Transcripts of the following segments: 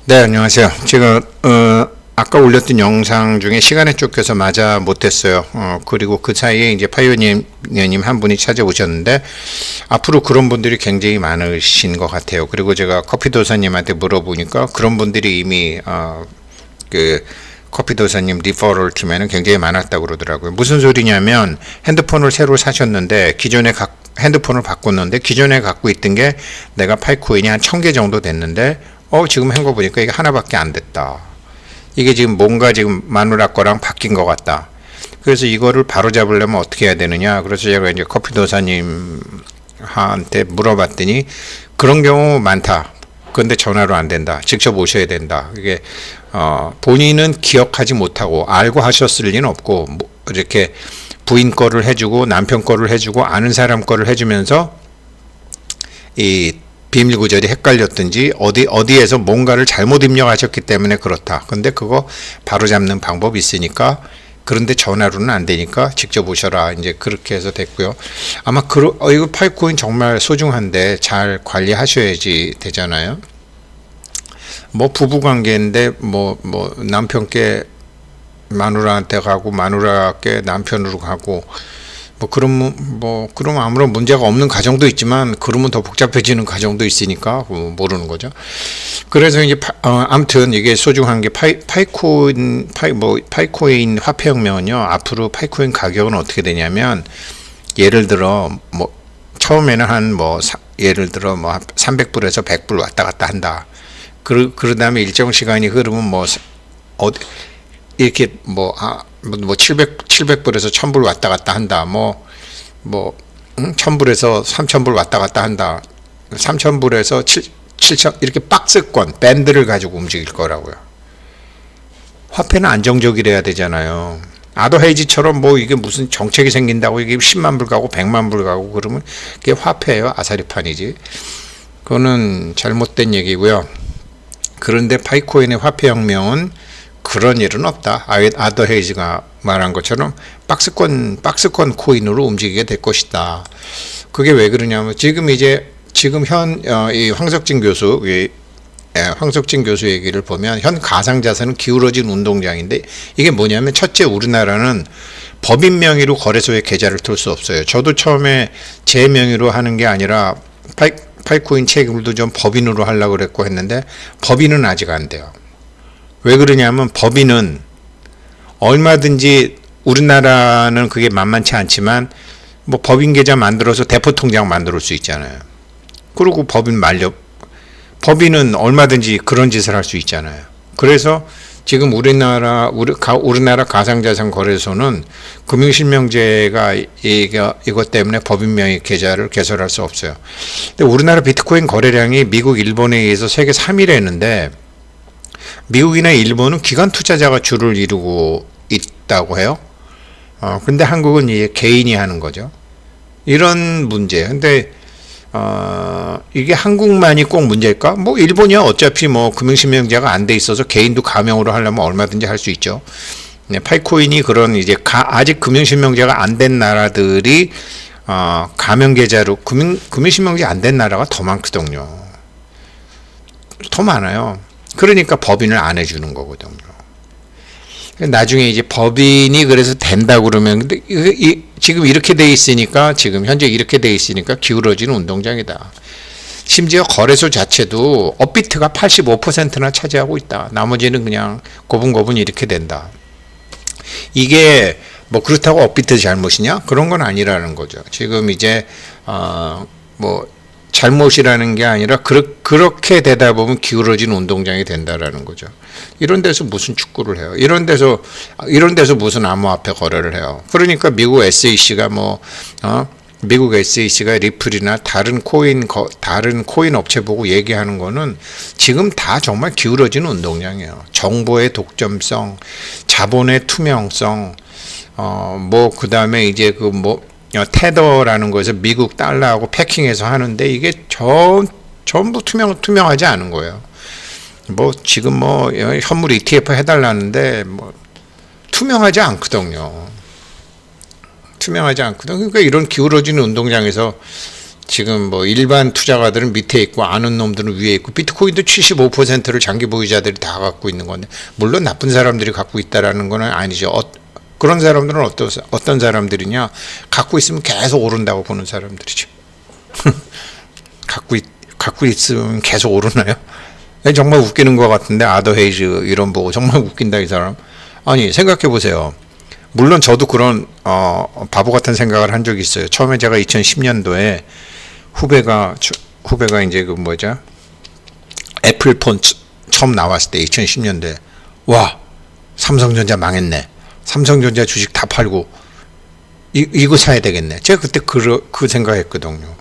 네, 안녕하세요. 제가 아까 올렸던 영상 중에 시간에 쫓겨서 맞아 못했어요. 그리고 그 사이에 이제 파이오니어님 한 분이 찾아오셨는데 앞으로 그런 분들이 굉장히 많으신 것 같아요. 그리고 제가 커피도사님한테 물어보니까 그런 분들이 이미 그 커피도사님 리퍼럴 팀에는 굉장히 많았다고 그러더라고요. 무슨 소리냐면 핸드폰을 새로 사셨는데 핸드폰을 바꿨는데 기존에 갖고 있던 게 내가 파이코인이 한 1000개 정도 됐는데 지금 한 거 보니까 이게 하나밖에 안 됐다. 이게 지금 뭔가 지금 마누라 거랑 바뀐 것 같다. 그래서 이거를 바로 잡으려면 어떻게 해야 되느냐. 그래서 제가 이제 커피도사님한테 물어봤더니 그런 경우 많다. 그런데 전화로 안 된다. 직접 오셔야 된다. 이게 본인은 기억하지 못하고 알고 하셨을 리는 없고 뭐 이렇게 부인 거를 해주고 남편 거를 해주고 아는 사람 거를 해주면서 이 비밀 구절이 헷갈렸든지 어디에서 뭔가를 잘못 입력하셨기 때문에 그렇다. 근데 그거 바로 잡는 방법이 있으니까 그런데 전화로는 안 되니까 직접 오셔라. 이제 그렇게 해서 됐고요. 아마 이거 파이코인 정말 소중한데 잘 관리하셔야지 되잖아요. 뭐 부부 관계인데 뭐 남편께 마누라한테 가고 마누라께 남편으로 가고 그럼 아무런 문제가 없는 가정도 있지만 그러면 더 복잡해지는 가정도 있으니까 모르는 거죠. 그래서 이제 아무튼 이게 소중한 게 파이코인 화폐혁명은요. 앞으로 파이코인 가격은 어떻게 되냐면 예를 들어 처음에는 예를 들어 300불에서 100불 왔다 갔다 한다. 그런 다음에 일정 시간이 흐르면 이렇게 700불에서 1000불 왔다 갔다 한다. 1000불에서 3000불 왔다 갔다 한다. 3000불에서 7000 이렇게 박스권, 밴드를 가지고 움직일 거라고요. 화폐는 안정적이래야 되잖아요. 아더헤이지처럼 이게 무슨 정책이 생긴다고 이게 10만 불 가고 100만 불 가고 그러면 그게 화폐예요. 아사리판이지. 그거는 잘못된 얘기고요. 그런데 파이코인의 화폐혁명은 그런 일은 없다. 아더헤이즈가 말한 것처럼 박스권 코인으로 움직이게 될 것이다. 그게 왜 그러냐면 지금 이 황석진 교수 얘기를 보면 현 가상자산은 기울어진 운동장인데 이게 뭐냐면 첫째 우리나라는 법인 명의로 거래소에 계좌를 틀 수 없어요. 저도 처음에 제 명의로 하는 게 아니라 파이코인 채굴도 좀 법인으로 하려고 그랬고 했는데 법인은 아직 안 돼요. 왜 그러냐면 법인은 얼마든지 우리나라는 그게 만만치 않지만 법인 계좌 만들어서 대포 통장 만들 수 있잖아요. 그리고 법인은 얼마든지 그런 짓을 할 수 있잖아요. 그래서 지금 우리나라 가상자산 거래소는 금융실명제가 이것 때문에 법인 명의 계좌를 개설할 수 없어요. 근데 우리나라 비트코인 거래량이 미국, 일본에 의해서 세계 3위를 했는데 미국이나 일본은 기관 투자자가 주를 이루고 있다고 해요. 근데 한국은 이제 개인이 하는 거죠. 이런 문제. 근데 이게 한국만이 꼭 문제일까? 일본이야 어차피 금융실명제가 안 돼 있어서 개인도 가명으로 하려면 얼마든지 할 수 있죠. 파이코인이 그런 이제 아직 금융실명제가 안 된 나라들이 가명 계좌로 금융실명제 안 된 나라가 더 많거든요. 더 많아요. 그러니까 법인을 안 해주는 거거든요. 나중에 이제 법인이 그래서 된다고 그러면 근데 지금 이렇게 돼 있으니까 현재 이렇게 돼 있으니까 기울어지는 운동장이다. 심지어 거래소 자체도 업비트가 85%나 차지하고 있다. 나머지는 그냥 고분고분 이렇게 된다. 이게 그렇다고 업비트 잘못이냐? 그런 건 아니라는 거죠. 지금 이제 잘못이라는 게 아니라 그렇게 되다 보면 기울어진 운동장이 된다라는 거죠. 이런 데서 무슨 축구를 해요? 이런 데서 무슨 암호화폐 거래를 해요? 그러니까 미국 SEC가 리플이나 다른 코인 업체 보고 얘기하는 거는 지금 다 정말 기울어진 운동장이에요. 정보의 독점성, 자본의 투명성, 그다음에 이제 테더라는 거에서 미국 달러하고 패킹해서 하는데 이게 전부 투명하지 않은 거예요. 지금 현물 ETF 해달라는데 투명하지 않거든요. 그러니까 이런 기울어지는 운동장에서 지금 뭐 일반 투자가들은 밑에 있고 아는 놈들은 위에 있고 비트코인도 75%를 장기 보유자들이 다 갖고 있는 건데 물론 나쁜 사람들이 갖고 있다라는 건 아니죠. 그런 사람들은 어떤 사람들이냐? 갖고 있으면 계속 오른다고 보는 사람들이죠. 갖고 있으면 계속 오르나요? 정말 웃기는 것 같은데 아더 헤이즈 이런 보고 정말 웃긴다 이 사람. 아니 생각해 보세요. 물론 저도 그런 바보 같은 생각을 한 적이 있어요. 처음에 제가 2010년도에 후배가 이제 그 뭐죠? 애플폰 처음 나왔을 때 2010년도에 와 삼성전자 망했네. 삼성전자 주식 다 팔고 이거 사야 되겠네. 제가 그때 그 생각했거든요.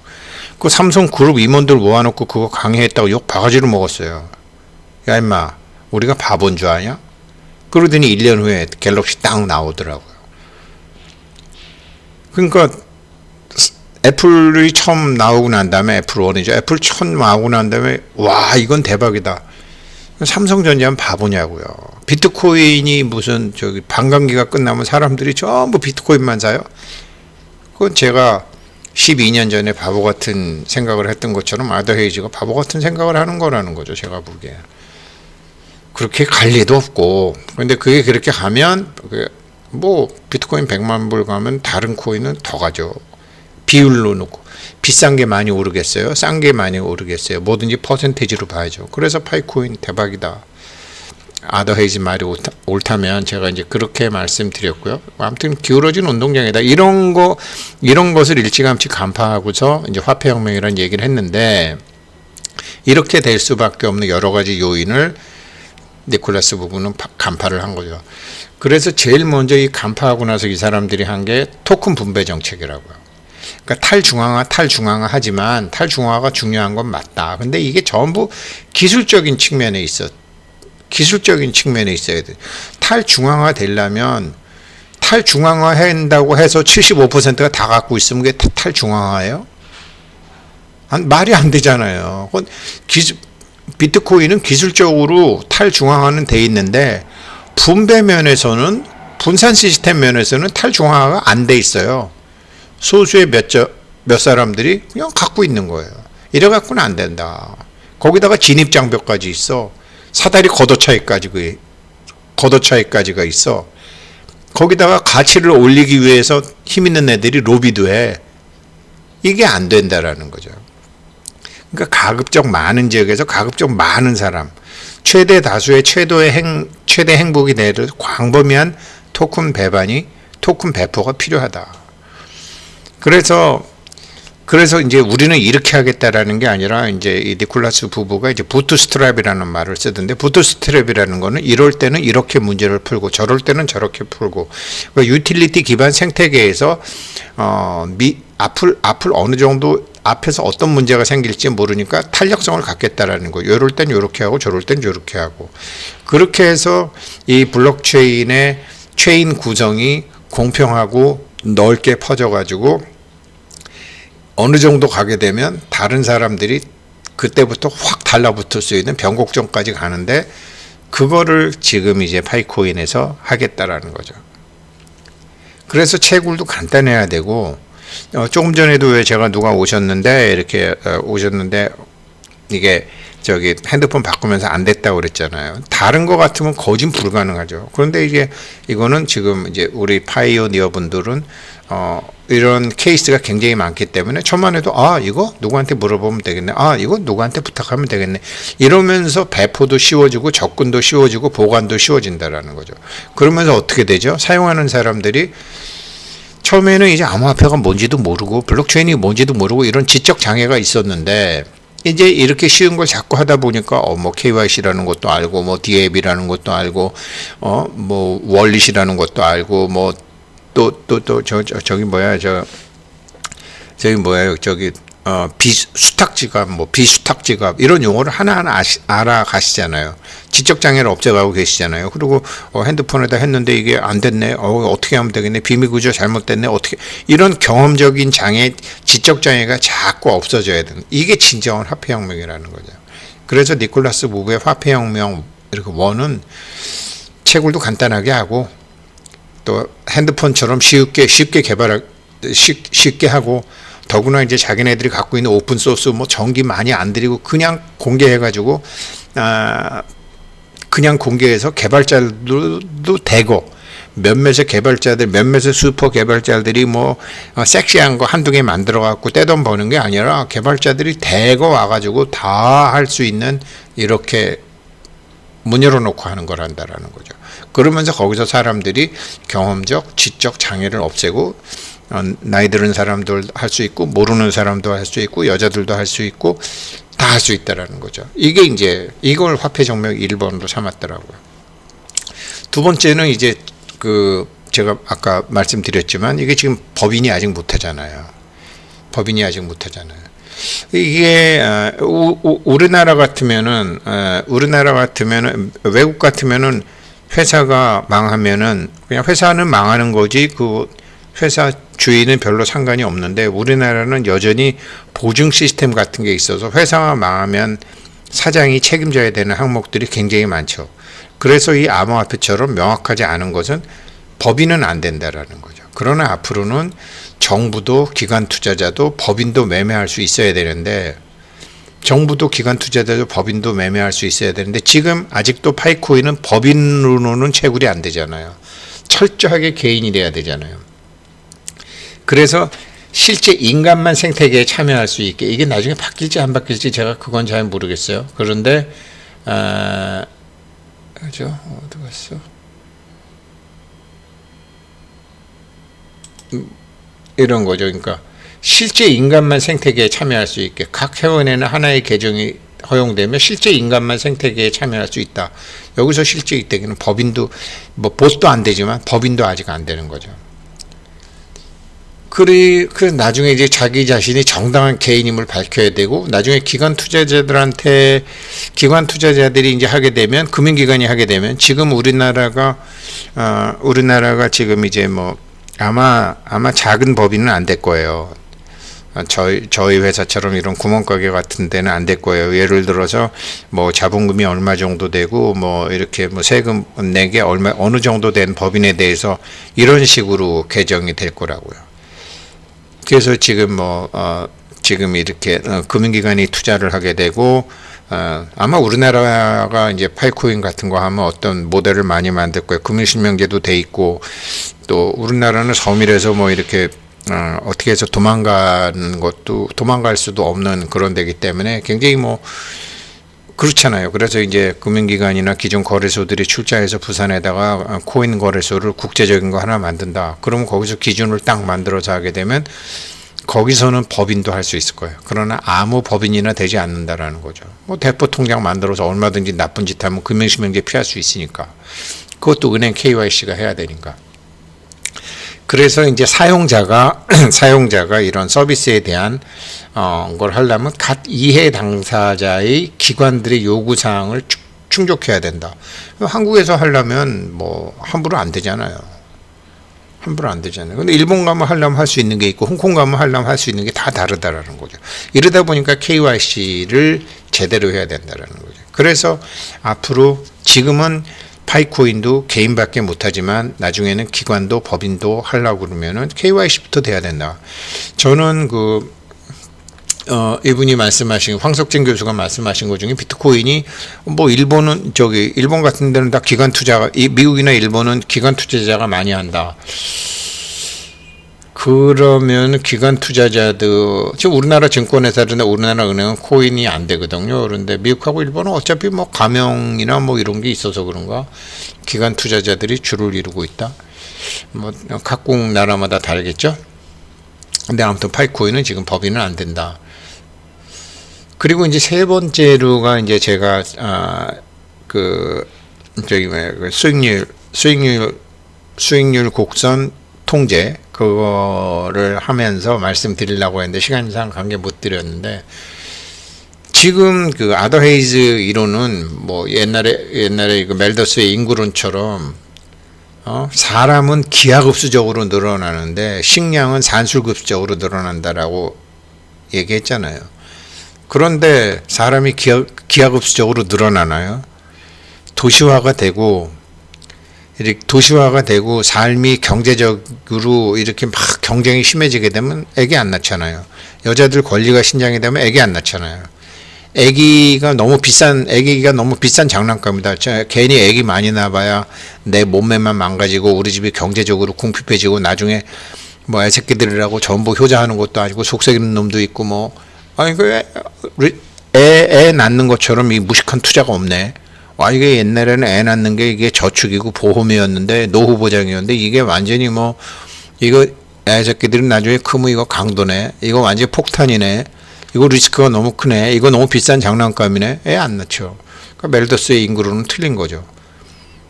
그 삼성그룹 임원들 모아놓고 그거 강의했다고 욕 바가지로 먹었어요. 야 임마 우리가 바본 줄 아냐? 그러더니 1년 후에 갤럭시 딱 나오더라고요. 그러니까 애플이 처음 나오고 난 다음에 애플1이죠. 애플 처음 나오고 난 다음에 와 이건 대박이다. 삼성전자는 바보냐고요. 비트코인이 무슨 저기 반감기가 끝나면 사람들이 전부 비트코인만 사요? 그건 제가 12년 전에 바보 같은 생각을 했던 것처럼 아더 헤이즈가 바보 같은 생각을 하는 거라는 거죠. 제가 보기에. 그렇게 갈 리도 없고. 근데 그게 그렇게 가면 뭐 비트코인 100만 불 가면 다른 코인은 더 가죠. 비율로 놓고. 비싼 게 많이 오르겠어요? 싼 게 많이 오르겠어요? 뭐든지 퍼센테이지로 봐야죠. 그래서 파이코인 대박이다. 아더 헤이즈 말이 옳다면 제가 이제 그렇게 말씀드렸고요. 아무튼 기울어진 운동장이다. 이런 것을 일찌감치 간파하고서 이제 화폐혁명이라는 얘기를 했는데 이렇게 될 수밖에 없는 여러 가지 요인을 니콜라스 부부는 간파를 한 거죠. 그래서 제일 먼저 이 간파하고 나서 이 사람들이 한 게 토큰 분배 정책이라고요. 그러니까 탈중앙화 하지만 탈중앙화가 중요한 건 맞다. 근데 이게 전부 기술적인 측면에 있어야 돼. 탈중앙화 되려면 탈중앙화 한다고 해서 75%가 다 갖고 있으면 그게 탈중앙화예요? 말이 안 되잖아요. 비트코인은 기술적으로 탈중앙화는 돼 있는데 분배 면에서는 분산 시스템 면에서는 탈중앙화가 안 돼 있어요. 소수의 몇 사람들이 그냥 갖고 있는 거예요. 이래 갖고는 안 된다. 거기다가 진입장벽까지 있어. 사다리 걷어차기까지가 있어. 거기다가 가치를 올리기 위해서 힘 있는 애들이 로비도 해. 이게 안 된다라는 거죠. 그러니까 가급적 많은 지역에서 가급적 많은 사람, 최대 다수의 최대 행복이 되는 광범위한 토큰 배포가 필요하다. 그래서 이제 우리는 이렇게 하겠다라는 게 아니라 이제 이 니콜라스 부부가 이제 부트스트랩이라는 말을 쓰던데 부트스트랩이라는 거는 이럴 때는 이렇게 문제를 풀고 저럴 때는 저렇게 풀고 그러니까 유틸리티 기반 생태계에서 앞을 어느 정도 앞에서 어떤 문제가 생길지 모르니까 탄력성을 갖겠다라는 거. 이럴 땐 이렇게 하고 저럴 땐 저렇게 하고 그렇게 해서 이 블록체인의 체인 구성이 공평하고 넓게 퍼져가지고 어느 정도 가게 되면 다른 사람들이 그때부터 확 달라붙을 수 있는 변곡점까지 가는데 그거를 지금 이제 파이코인에서 하겠다라는 거죠. 그래서 채굴도 간단해야 되고 조금 전에도 왜 제가 누가 오셨는데 이렇게 오셨는데 이게 저기 핸드폰 바꾸면서 안 됐다고 그랬잖아요. 다른 거 같으면 거진 불가능하죠. 그런데 이거는 지금 이제 우리 파이오니어 분들은 이런 케이스가 굉장히 많기 때문에 저만 해도 이거 누구한테 물어보면 되겠네. 이거 누구한테 부탁하면 되겠네. 이러면서 배포도 쉬워지고 접근도 쉬워지고 보관도 쉬워진다라는 거죠. 그러면서 어떻게 되죠? 사용하는 사람들이 처음에는 이제 암호화폐가 뭔지도 모르고 블록체인이 뭔지도 모르고 이런 지적 장애가 있었는데 이제 이렇게 쉬운 걸 자꾸 하다 보니까 뭐 KYC라는 것도 알고 뭐 DAB라는 것도 알고 뭐 월릿이라는 것도 알고 뭐 저기 뭐야 비수탁 지갑 뭐 비수탁 지갑 이런 용어를 하나하나 알아가시잖아요. 지적 장애를 없애가고 계시잖아요. 그리고 핸드폰에다 했는데 이게 안 됐네. 어떻게 하면 되겠네. 비밀 구조 잘못됐네. 어떻게 이런 경험적인 장애, 지적 장애가 자꾸 없어져야 되는. 이게 진정한 화폐혁명이라는 거죠. 그래서 니콜라스 부부의 화폐혁명 이렇게 원은 채굴도 간단하게 하고 또 핸드폰처럼 쉽게 하고 더구나 이제 자기네들이 갖고 있는 오픈 소스 뭐 전기 많이 안 들이고 그냥 공개해가지고 그냥 공개해서 개발자들도 되고 몇몇의 개발자들, 몇몇의 슈퍼 개발자들이 뭐 섹시한 거 한두 개 만들어 갖고 떼돈 버는 게 아니라 개발자들이 대거 와가지고 다 할 수 있는 이렇게 문 열어놓고 하는 거란다라는 거죠. 그러면서 거기서 사람들이 경험적, 지적 장애를 없애고 나이 들은 사람도 할 수 있고 모르는 사람도 할 수 있고 여자들도 할 수 있고 다 할 수 있다라는 거죠. 이게 이제 이걸 화폐정책 1번으로 삼았더라고요. 두 번째는 이제 제가 아까 말씀드렸지만 이게 지금 법인이 아직 못하잖아요. 법인이 아직 못하잖아요. 이게 우리나라 같으면은 외국 같으면은 회사가 망하면은 그냥 회사는 망하는 거지 그 회사 주인은 별로 상관이 없는데 우리나라는 여전히 보증 시스템 같은 게 있어서 회사가 망하면 사장이 책임져야 되는 항목들이 굉장히 많죠. 그래서 이 암호화폐처럼 명확하지 않은 것은 법인은 안 된다라는 거죠. 그러나 앞으로는 정부도 기관 투자자도 법인도 매매할 수 있어야 되는데 정부도 기관 투자자도 법인도 매매할 수 있어야 되는데 지금 아직도 파이코인은 법인으로는 채굴이 안 되잖아요. 철저하게 개인이 돼야 되잖아요. 그래서 실제 인간만 생태계에 참여할 수 있게 이게 나중에 바뀔지 안 바뀔지 제가 그건 잘 모르겠어요. 그런데 그죠? 어디 갔어? 이런 거죠. 그러니까 실제 인간만 생태계에 참여할 수 있게 각 회원에는 하나의 계정이 허용되면 실제 인간만 생태계에 참여할 수 있다. 여기서 실제 이때는 법인도 뭐 보스도 안 되지만 법인도 아직 안 되는 거죠. 그 나중에 이제 자기 자신이 정당한 개인임을 밝혀야 되고 나중에 기관 투자자들이 이제 하게 되면 금융기관이 하게 되면 지금 우리나라가 지금 이제 뭐 아마 작은 법인은 안 될 거예요. 저희 회사처럼 이런 구멍가게 같은 데는 안 될 거예요. 예를 들어서 뭐 자본금이 얼마 정도 되고 뭐 이렇게 뭐 세금 내게 어느 정도 된 법인에 대해서 이런 식으로 개정이 될 거라고요. 그래서 지금 지금 이렇게 금융기관이 투자를 하게 되고 아마 우리나라가 이제 파이코인 같은 거 하면 어떤 모델을 많이 만들 거예요. 금융실명제도 돼 있고 또 우리나라는 섬이라서 뭐 이렇게 어떻게 해서 도망갈 수도 없는 그런 데기 때문에 굉장히 뭐 그렇잖아요. 그래서 이제 금융기관이나 기존 거래소들이 출자해서 부산에다가 코인 거래소를 국제적인 거 하나 만든다. 그러면 거기서 기준을 딱 만들어서 하게 되면 거기서는 법인도 할 수 있을 거예요. 그러나 아무 법인이나 되지 않는다라는 거죠. 뭐 대포 통장 만들어서 얼마든지 나쁜 짓 하면 금융실명제 피할 수 있으니까. 그것도 은행 KYC가 해야 되니까. 그래서 이제 사용자가 이런 서비스에 대한 걸 하려면 각 이해 당사자의 기관들의 요구 사항을 충족해야 된다. 한국에서 하려면 뭐 함부로 안 되잖아요. 근데 일본 가면 하려면 할 수 있는 게 있고 홍콩 가면 하려면 할 수 있는 게 다 다르다라는 거죠. 이러다 보니까 KYC를 제대로 해야 된다라는 거죠. 그래서 앞으로 지금은 파이코인도 개인밖에 못하지만 나중에는 기관도 법인도 하려고 그러면은 KYC부터 돼야 된다. 저는 이분이 말씀하신 황석진 교수가 말씀하신 것 중에 비트코인이 뭐 일본 같은 데는 다 기관 투자가 미국이나 일본은 기관 투자자가 많이 한다. 그러면 기관 투자자들 지금 우리나라 증권회사들이나 우리나라 은행은 코인이 안 되거든요. 그런데 미국하고 일본은 어차피 뭐 가명이나 뭐 이런 게 있어서 그런가 기관 투자자들이 주를 이루고 있다. 뭐 각국 나라마다 다르겠죠. 근데 아무튼 파이코인은 지금 법인은 안 된다. 그리고 이제 세 번째로가 이제 제가 수익률 곡선 통제 그거를 하면서 말씀드리려고 했는데 시간상 관계 못 드렸는데 지금 아더 헤이즈 이론은 뭐 옛날에 멜더스의 인구론처럼 사람은 기하급수적으로 늘어나는데 식량은 산술급수적으로 늘어난다라고 얘기했잖아요. 그런데 사람이 기하급수적으로 늘어나나요? 도시화가 되고 이렇게 도시화가 되고 삶이 경제적으로 이렇게 막 경쟁이 심해지게 되면 애기 안 낳잖아요. 여자들 권리가 신장이 되면 애기 안 낳잖아요. 애기가 너무 비싼 장난감이다. 괜히 애기 많이 낳아봐야 내 몸매만 망가지고 우리 집이 경제적으로 궁핍해지고 나중에 뭐 애새끼들이라고 전부 효자하는 것도 아니고 속썩이는 놈도 있고 뭐 아니 애 낳는 것처럼 이 무식한 투자가 없네. 와 이게 옛날에는 애 낳는 게 이게 저축이고 보험이었는데 노후 보장이었는데 이게 완전히 뭐 이거 애새끼들이 나중에 크면 이거 강도네. 이거 완전히 폭탄이네. 이거 리스크가 너무 크네. 이거 너무 비싼 장난감이네. 애 안 낳죠. 그러니까 멜더스의 인구로는 틀린 거죠.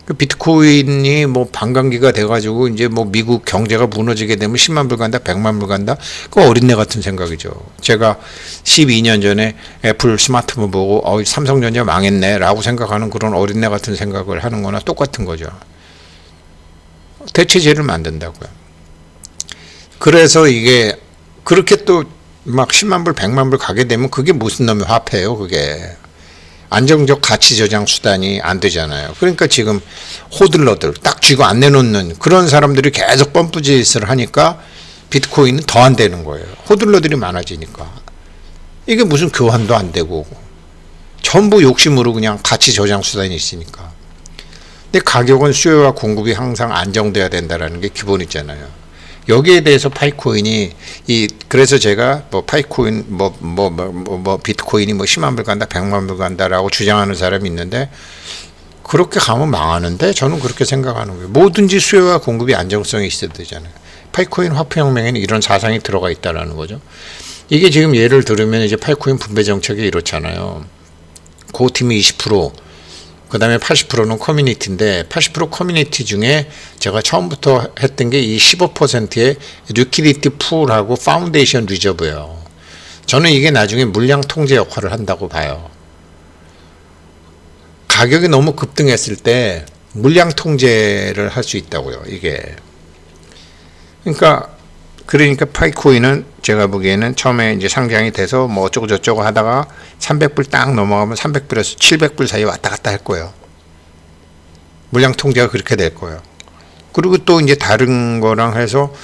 그 비트코인이 뭐 반감기가 돼가지고 이제 뭐 미국 경제가 무너지게 되면 10만 불 간다, 100만 불 간다. 그 어린애 같은 생각이죠. 제가 12년 전에 애플 스마트폰 보고 삼성전자 망했네라고 생각하는 그런 어린애 같은 생각을 하는 거나 똑같은 거죠. 대체제를 만든다고요. 그래서 이게 그렇게 또 막 10만 불, 100만 불 가게 되면 그게 무슨 놈의 화폐예요, 그게. 안정적 가치 저장 수단이 안 되잖아요. 그러니까 지금 호들러들 딱 쥐고 안 내놓는 그런 사람들이 계속 펌프짓을 하니까 비트코인은 더 안 되는 거예요. 호들러들이 많아지니까. 이게 무슨 교환도 안 되고 전부 욕심으로 그냥 가치 저장 수단이 있으니까. 근데 가격은 수요와 공급이 항상 안정돼야 된다라는 게 기본이잖아요. 여기에 대해서 파이코인이 그래서 제가 뭐 파이코인 비트코인이 뭐 10만 불 간다 100만 불 간다라고 주장하는 사람이 있는데 그렇게 가면 망하는데 저는 그렇게 생각하는 거예요. 뭐든지 수요와 공급이 안정성이 있어야 되잖아요. 파이코인 화폐혁명에는 이런 사상이 들어가 있다라는 거죠. 이게 지금 예를 들으면 이제 파이코인 분배 정책이 이렇잖아요. 그 팀이 20%, 그 다음에 80%는 커뮤니티인데 80% 커뮤니티 중에 제가 처음부터 했던 게 이 15%의 리퀴디티 풀하고 파운데이션 리저브예요. 저는 이게 나중에 물량 통제 역할을 한다고 봐요. 가격이 너무 급등했을 때 물량 통제를 할 수 있다고요. 이게. 그러니까 파이코인은 제가 보기에는 처음에 이제 상장이 돼서 뭐 어쩌고 저쩌고 하다가 300불 딱 넘어가면 300불에서 700불 사이 왔다 갔다 할 거예요. 물량 통제가 그렇게 될 거예요. 그리고 또 이제 다른 거랑 해서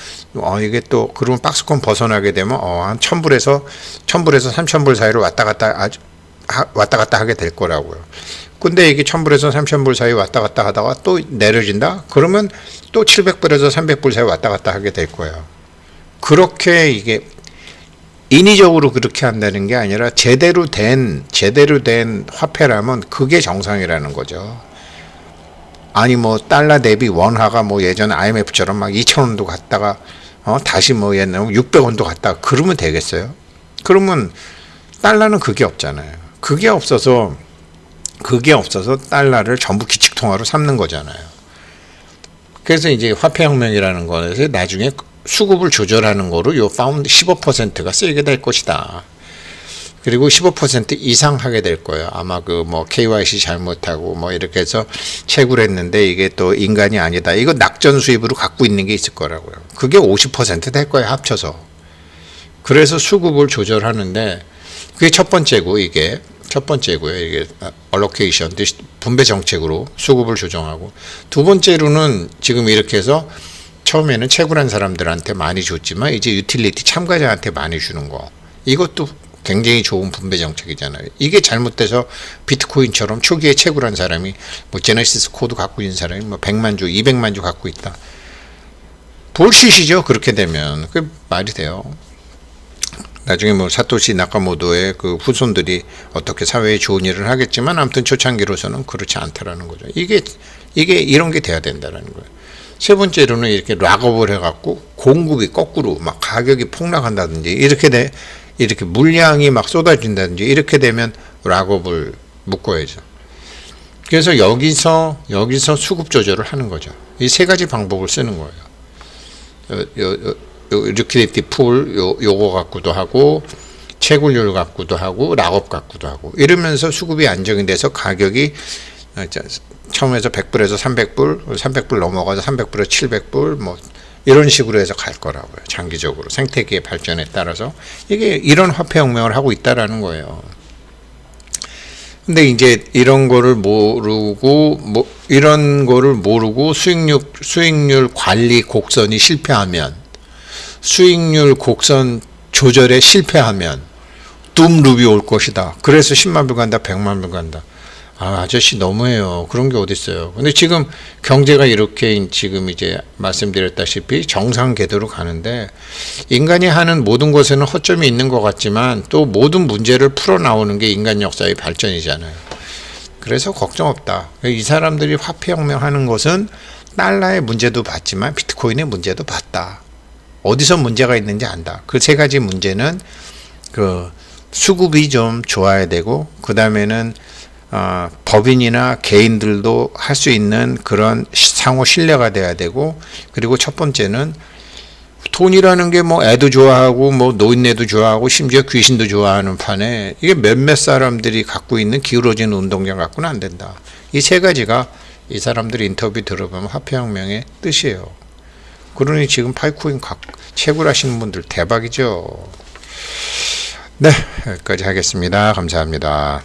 이게 또 그러면 박스권 벗어나게 되면 한 1000불에서 3000불 사이로 왔다 갔다 하게 될 거라고요. 근데 이게 1000불에서 3000불 사이 왔다 갔다 하다가 또 내려진다? 그러면 또 700불에서 300불 사이 왔다 갔다 하게 될 거예요. 그렇게 이게 인위적으로 그렇게 한다는 게 아니라 제대로 된 화폐라면 그게 정상이라는 거죠. 아니 뭐 달러 대비 원화가 뭐 예전 IMF처럼 막 2,000원도 갔다가 다시 뭐 옛날 600원도 갔다가 그러면 되겠어요? 그러면 달러는 그게 없잖아요. 그게 없어서 달러를 전부 기축통화로 삼는 거잖아요. 그래서 이제 화폐혁명이라는 거에서 나중에 수급을 조절하는 거로 요 파운드 15%가 쓰이게 될 것이다. 그리고 15% 이상 하게 될 거예요. 아마 그 뭐 KYC 잘못하고 뭐 이렇게 해서 채굴 했는데 이게 또 인간이 아니다. 이거 낙전 수입으로 갖고 있는 게 있을 거라고요. 그게 50% 될 거예요, 합쳐서. 그래서 수급을 조절하는데 그게 첫 번째고요. 이게 allocation, 분배 정책으로 수급을 조정하고, 두 번째로는 지금 이렇게 해서 처음에는 채굴한 사람들한테 많이 줬지만 이제 유틸리티 참가자한테 많이 주는 거, 이것도 굉장히 좋은 분배 정책이잖아요. 이게 잘못돼서 비트코인처럼 초기에 채굴한 사람이 뭐 제네시스 코드 갖고 있는 사람이 뭐 100만 주, 200만 주 갖고 있다. 볼시시죠. 그렇게 되면 그 말이 돼요. 나중에 뭐 사토시 나카모토의 그 후손들이 어떻게 사회에 좋은 일을 하겠지만 아무튼 초창기로서는 그렇지 않다라는 거죠. 이게 이런 게 돼야 된다라는 거예요. 세 번째로는 이렇게 락업을 해갖고 공급이 거꾸로 막 가격이 폭락한다든지 이렇게 물량이 막 쏟아진다든지 이렇게 되면 락업을 묶어야죠. 그래서 여기서 수급 조절을 하는 거죠. 이 세 가지 방법을 쓰는 거예요. 리퀴디티 풀 요거 갖고도 하고 채굴률 갖고도 하고 락업 갖고도 하고 이러면서 수급이 안정이 돼서 가격이 처음에서 100불에서 300불 넘어가서 300불에서 700불 뭐 이런 식으로 해서 갈 거라고요. 장기적으로 생태계의 발전에 따라서 이게 이런 화폐 혁명을 하고 있다라는 거예요. 근데 이제 이런 거를 모르고 이런 거를 모르고 수익률 관리 곡선이 실패하면, 수익률 곡선 조절에 실패하면 둠 룹이 올 것이다. 그래서 10만 불 간다, 100만 불 간다. 아저씨 너무해요. 그런 게 어딨어요. 근데 지금 경제가 이렇게 지금 이제 말씀드렸다시피 정상 궤도로 가는데, 인간이 하는 모든 것에는 허점이 있는 것 같지만 또 모든 문제를 풀어 나오는 게 인간 역사의 발전이잖아요. 그래서 걱정 없다. 이 사람들이 화폐혁명 하는 것은 달러의 문제도 봤지만 비트코인의 문제도 봤다. 어디서 문제가 있는지 안다. 그 세 가지 문제는 그 수급이 좀 좋아야 되고, 그 다음에는 법인이나 개인들도 할 수 있는 그런 상호 신뢰가 돼야 되고, 그리고 첫 번째는 돈이라는 게 뭐 애도 좋아하고 뭐 노인네도 좋아하고 심지어 귀신도 좋아하는 판에 이게 몇몇 사람들이 갖고 있는 기울어진 운동장 갖고는 안 된다. 이 세 가지가 이 사람들 인터뷰 들어보면 화폐혁명의 뜻이에요. 그러니 지금 파이코인 채굴하시는 분들 대박이죠. 네, 여기까지 하겠습니다. 감사합니다.